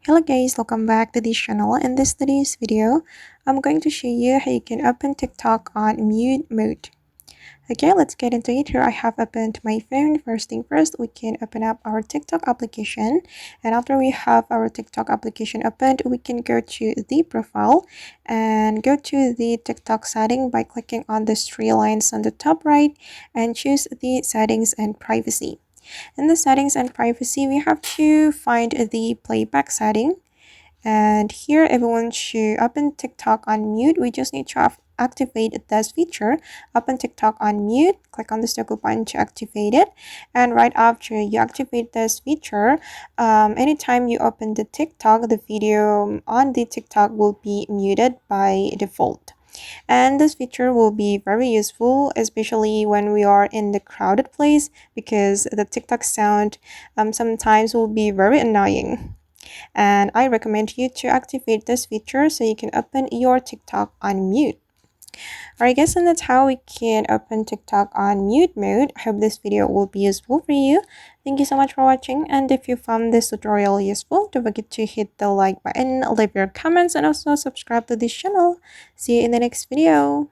Hello guys, welcome back to this channel. In today's video, I'm going to show you how you can open TikTok on mute mode. Okay, let's get into it. Here I have opened my phone. First thing first, we can open up our TikTok application. And after we have our TikTok application opened, we can go to the profile and go to the TikTok setting by clicking on the three lines on the top right and choose the settings and privacy. In the settings and privacy, we have to find the playback setting. And here, everyone should open TikTok on mute. We just need to activate this feature. Open TikTok on mute. Click on the circle button to activate it. And right after you activate this feature, anytime you open the TikTok, the video on the TikTok will be muted by default. And this feature will be very useful, especially when we are in the crowded place, because the TikTok sound sometimes will be very annoying. And I recommend you to activate this feature so you can open your TikTok on mute. Alright guys, and that's how we can open TikTok on mute mode. I hope this video will be useful for you. Thank you so much for watching, and if you found this tutorial useful, don't forget to hit the like button, leave your comments, and also subscribe to this channel. See you in the next video.